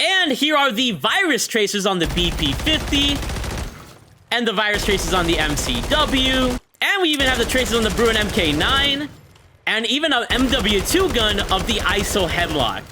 And here are the virus tracers on the BP50, and the virus tracers on the MCW, and we even have the tracers on the Bruin MK9, and even an MW2 gun of the ISO Hemlock.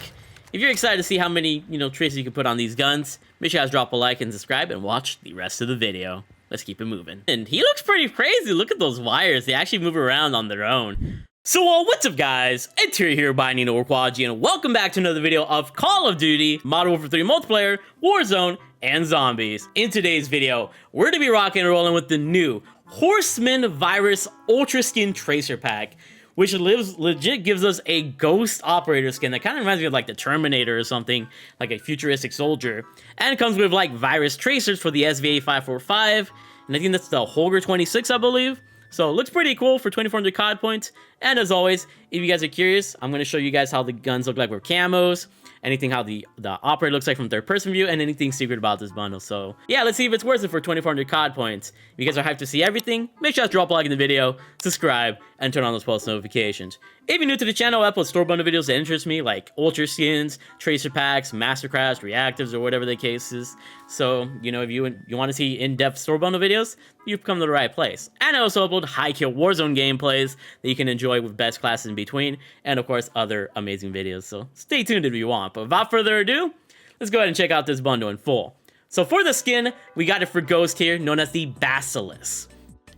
If you're excited to see how many, tracers you can put on these guns, make sure you guys drop a like and subscribe and watch the rest of the video. Let's keep it moving. And he looks pretty crazy. Look at those wires. They actually move around on their own. So, what's up, guys? It's here by DINO and welcome back to another video of Call of Duty, Modern Warfare 3 Multiplayer, Warzone, and Zombies. In today's video, we're going to be rocking and rolling with the new Horsemen Virus Ultra Skin Tracer Pack, which legit gives us a ghost operator skin that kind of reminds me of like the Terminator or something, like a futuristic soldier. And it comes with like virus tracers for the SVA-545, and I think that's the Holger 26, I believe. So it looks pretty cool for 2400 COD points. And as always, if you guys are curious, I'm going to show you guys how the guns look like with camos, anything how the operator looks like from third person view, and anything secret about this bundle. So yeah, let's see if it's worth it for 2400 COD points. If you guys are hyped to see everything, make sure to drop a like in the video, subscribe, and turn on those post notifications. If you're new to the channel, I upload store bundle videos that interest me, like ultra skins, tracer packs, mastercrafts, reactives, or whatever the case is. So, if you want to see in-depth store bundle videos, you've come to the right place. And I also upload high-kill Warzone gameplays that you can enjoy with best classes in between, and of course, other amazing videos. So stay tuned if you want. But without further ado, let's go ahead and check out this bundle in full. So for the skin, we got it for Ghost here, known as the Basilisk.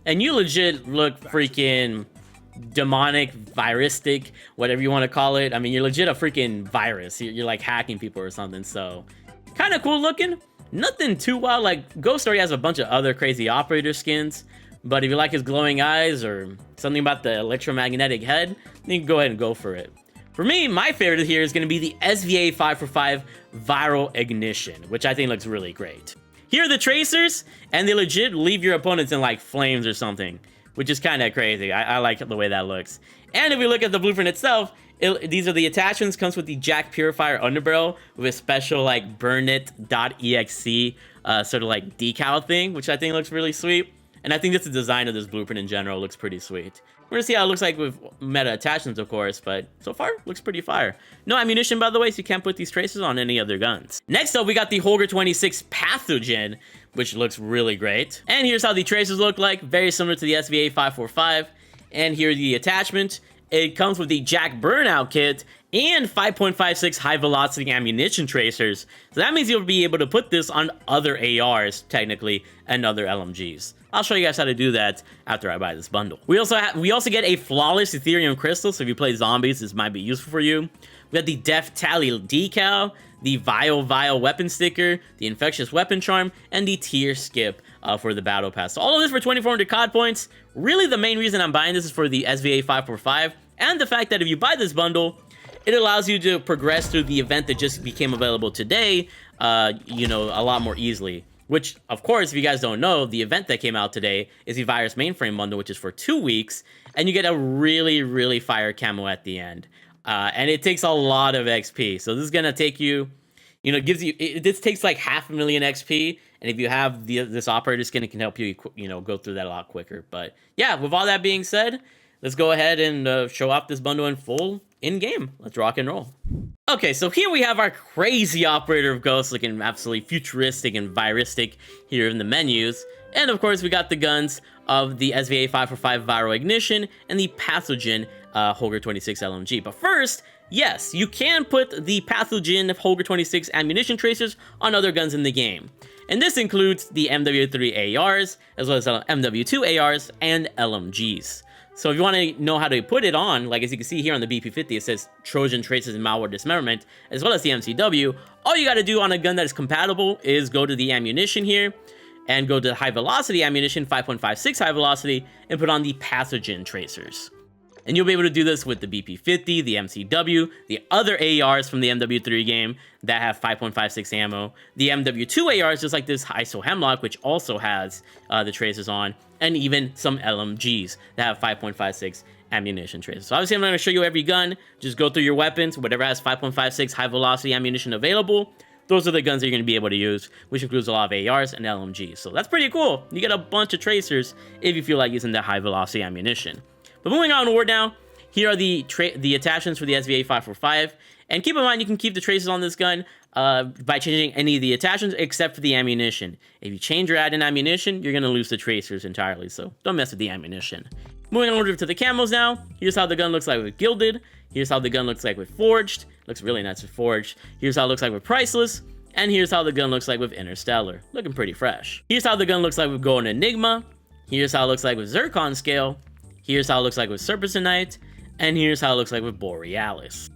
And you legit look freaking demonic, viristic, whatever you want to call it. I mean, you're legit a freaking virus. You're like hacking people or something. So kind of cool looking. Nothing too wild. Like Ghost already has a bunch of other crazy operator skins. But if you like his glowing eyes or something about the electromagnetic head, then you can go ahead and go for it. For me, my favorite here is going to be the SVA-545 Viral Ignition, which I think looks really great. Here are the tracers, and they legit leave your opponents in like flames or something, which is kind of crazy. I like the way that looks. And if we look at the blueprint itself, these are the attachments. Comes with the Jack Purifier underbarrel with a special like burnit.exe sort of like decal thing, which I think looks really sweet. And I think just the design of this blueprint in general looks pretty sweet. We're gonna see how it looks like with meta attachments, of course, but so far, looks pretty fire. No ammunition, by the way, so you can't put these tracers on any other guns. Next up, we got the Holger 26 Pathogen, which looks really great. And here's how the tracers look like, very similar to the SVA-545. And here's the attachment. It comes with the Jack Burnout Kit and 5.56 high-velocity ammunition tracers. So that means you'll be able to put this on other ARs, technically, and other LMGs. I'll show you guys how to do that after I buy this bundle. We also get a Flawless Ethereum Crystal, so if you play Zombies, this might be useful for you. We got the Death Tally Decal, the Vile Weapon Sticker, the Infectious Weapon Charm, and the Tier Skip for the Battle Pass. So all of this for 2400 COD points. Really, the main reason I'm buying this is for the SVA-545, and the fact that if you buy this bundle, it allows you to progress through the event that just became available today, a lot more easily. Which, of course, if you guys don't know, the event that came out today is the Virus Mainframe Bundle, which is for 2 weeks, and you get a really, really fire camo at the end. And it takes a lot of XP. So this is going to take you, this takes like 500,000 XP, and if you have this operator skin, it can help you, go through that a lot quicker. But yeah, with all that being said, let's go ahead and show off this bundle in full in-game. Let's rock and roll. Okay, so here we have our crazy operator of Ghosts looking absolutely futuristic and viristic here in the menus. And of course, we got the guns of the SVA-545 Viral Ignition and the Pathogen Holger 26 LMG. But first, yes, you can put the Pathogen Holger 26 ammunition tracers on other guns in the game. And this includes the MW3 ARs, as well as MW2 ARs and LMGs. So if you want to know how to put it on, like as you can see here on the BP50, it says Trojan Traces and Malware Dismemberment, as well as the MCW. All you got to do on a gun that is compatible is go to the ammunition here, and go to high velocity ammunition, 5.56 high velocity, and put on the Pathogen tracers. And you'll be able to do this with the BP50, the MCW, the other ARs from the MW3 game that have 5.56 ammo, the MW2 ARs just like this ISO Hemlock, which also has the tracers on, and even some LMGs that have 5.56 ammunition tracers. So obviously I'm not going to show you every gun, just go through your weapons, whatever has 5.56 high velocity ammunition available. Those are the guns that you're going to be able to use, which includes a lot of ARs and LMGs. So that's pretty cool. You get a bunch of tracers if you feel like using that high velocity ammunition. But moving onward now, here are the attachments for the SVA-545. And keep in mind, you can keep the tracers on this gun by changing any of the attachments except for the ammunition. If you change or add in ammunition, you're going to lose the tracers entirely, so don't mess with the ammunition. Moving on over to the camos now. Here's how the gun looks like with Gilded. Here's how the gun looks like with Forged. Looks really nice with Forged. Here's how it looks like with Priceless. And here's how the gun looks like with Interstellar. Looking pretty fresh. Here's how the gun looks like with Golden Enigma. Here's how it looks like with Zircon Scale. Here's how it looks like with Serpentinite. And here's how it looks like with Borealis.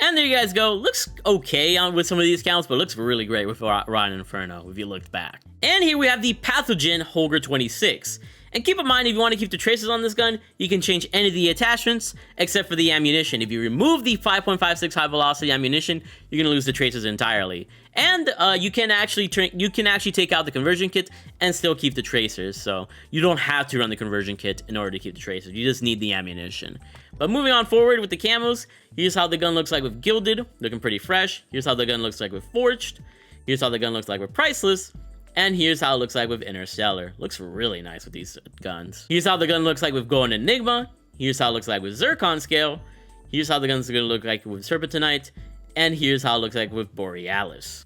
And there you guys go. Looks okay on with some of these counts, but looks really great with Rotten Inferno if you looked back. And here we have the Pathogen Holger 26. And keep in mind, if you want to keep the traces on this gun, you can change any of the attachments except for the ammunition. If you remove the 5.56 high velocity ammunition, you're gonna lose the traces entirely. And you can actually take out the conversion kit and still keep the tracers. So you don't have to run the conversion kit in order to keep the tracers. You just need the ammunition. But moving on forward with the camos, here's how the gun looks like with Gilded, looking pretty fresh. Here's how the gun looks like with Forged. Here's how the gun looks like with Priceless. And here's how it looks like with Interstellar. Looks really nice with these guns. Here's how the gun looks like with Golden Enigma. Here's how it looks like with Zircon Scale. Here's how the gun's gonna look like with Serpentinite. And here's how it looks like with Borealis.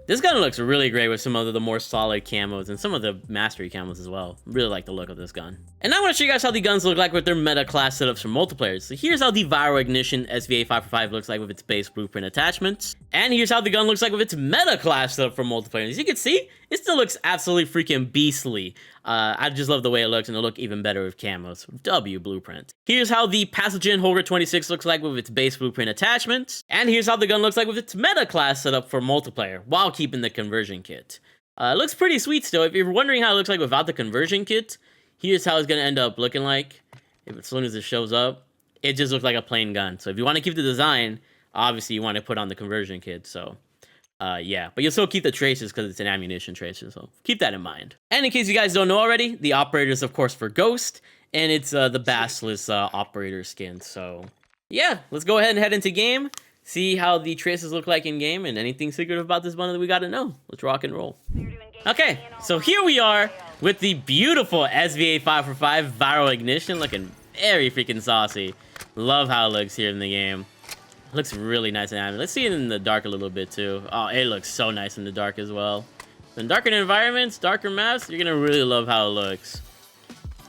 This gun looks really great with some of the more solid camos and some of the mastery camos as well. Really like the look of this gun. And now I want to show you guys how the guns look like with their meta class setups for multiplayer. So here's how the Viral Ignition SVA 5x5 looks like with its base blueprint attachments. And here's how the gun looks like with its meta class setup for multiplayer. As you can see, it still looks absolutely freaking beastly. I just love the way it looks, and it'll look even better with camos. W blueprint. Here's how the Pathogen Holger 26 looks like with its base blueprint attachments. And here's how the gun looks like with its meta class setup for multiplayer, while keeping the conversion kit. It looks pretty sweet still. If you're wondering how it looks like without the conversion kit, here's how it's going to end up looking like. As soon as it shows up, it just looks like a plain gun. So if you want to keep the design, obviously you want to put on the conversion kit. So yeah, but you'll still keep the traces because it's an ammunition tracer, so keep that in mind. And in case you guys don't know already, the operator is of course for Ghost, and it's the Basilisk operator skin. So yeah, let's go ahead and head into game, see how the traces look like in game, and anything secret about this bundle that we gotta know. Let's rock and roll. Okay, so here we are with the beautiful SVA 5x5 Viral Ignition, looking very freaking saucy. Love how it looks here in the game. Looks really nice and animated. Let's see it in the dark a little bit too. Oh, it looks so nice in the dark as well. In darker environments, darker maps, you're gonna really love how it looks.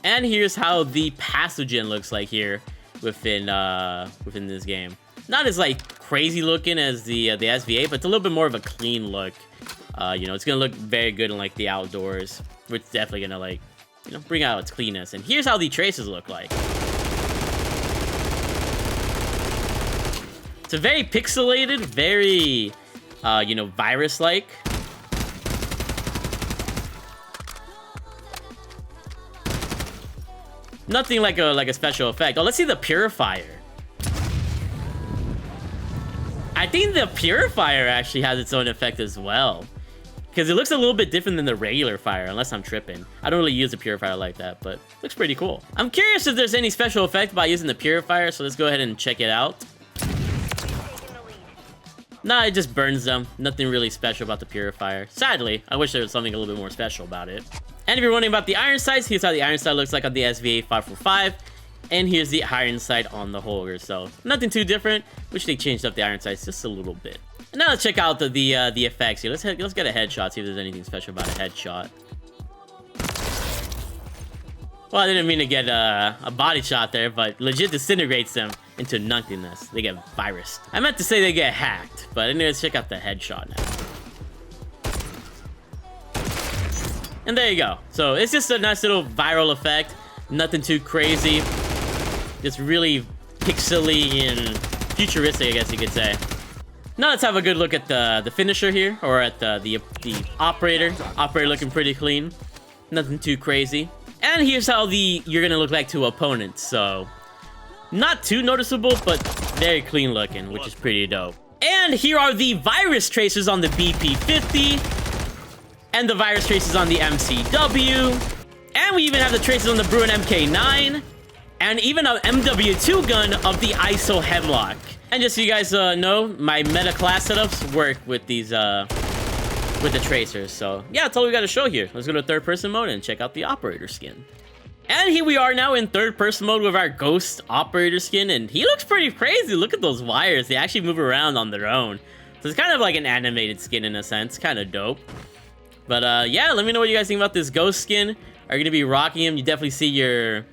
And here's how the Pathogen looks like here within this game. Not as like crazy looking as the SVA, but it's a little bit more of a clean look. You know, it's gonna look very good in like the outdoors, which is definitely gonna like, you know, bring out its cleanness. And here's how the traces look like. It's a very pixelated, very, you know, virus-like. Nothing like a special effect. Oh, let's see the Purifier. I think the Purifier actually has its own effect as well, because it looks a little bit different than the regular fire, unless I'm tripping. I don't really use the Purifier like that, but looks pretty cool. I'm curious if there's any special effect by using the Purifier, so let's go ahead and check it out. Nah, it just burns them. Nothing really special about the Purifier. Sadly, I wish there was something a little bit more special about it. And if you're wondering about the iron sights, here's how the iron sight looks like on the SVA 5x5. And here's the iron sight on the Holger. So nothing too different. Wish they changed up the iron sights just a little bit. And now let's check out the effects here. Let's get a headshot, see if there's anything special about a headshot. Well, I didn't mean to get a body shot there, but legit disintegrates them into nothingness. They get virused. I meant to say they get hacked, but anyways, check out the headshot now. And there you go. So it's just a nice little viral effect. Nothing too crazy. Just really pixely and futuristic, I guess you could say. Now let's have a good look at the finisher here, or at the operator. Operator looking pretty clean. Nothing too crazy. And here's how you're gonna look like to opponents. So not too noticeable, but very clean looking, which is pretty dope. And here are the virus tracers on the BP50, and the virus tracers on the MCW, and we even have the tracers on the Bruin MK9, and even an MW2 gun of the ISO Hemlock. And just so you guys know, my meta class setups work with these with the tracers. So yeah, that's all we got to show here. Let's go to third person mode and check out the operator skin. And here we are now in third person mode with our ghost operator skin, and he looks pretty crazy. Look at those wires. They actually move around on their own. So it's kind of like an animated skin in a sense. Kind of dope. But yeah, let me know what you guys think about this ghost skin. Are you gonna be rocking him? You definitely see your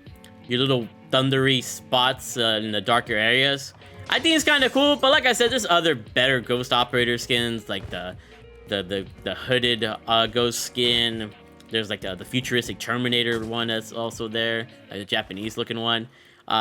little thundery spots in the darker areas. I think it's kind of cool, but like I said, there's other better ghost operator skins, like the hooded ghost skin. There's like the futuristic Terminator one that's also there, like the Japanese looking one.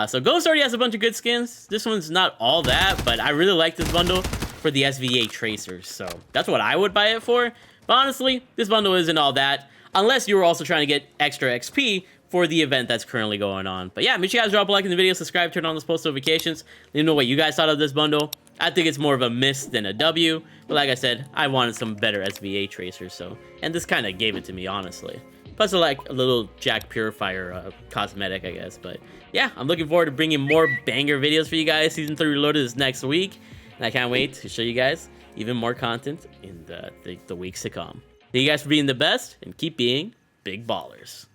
So Ghost already has a bunch of good skins. This one's not all that, but I really like this bundle for the SVA tracers. So that's what I would buy it for. But honestly, this bundle isn't all that, unless you were also trying to get extra XP for the event that's currently going on. But yeah, make sure you guys drop a like in the video, subscribe, turn on those post notifications. Let me know what you guys thought of this bundle. I think it's more of a miss than a W, but like I said, I wanted some better SVA tracers, so, and this kind of gave it to me, honestly. Plus, I like a little Jack Purifier cosmetic, I guess. But yeah, I'm looking forward to bringing more banger videos for you guys. Season 3 Reloaded is next week, and I can't wait to show you guys even more content in the weeks to come. Thank you guys for being the best, and keep being big ballers.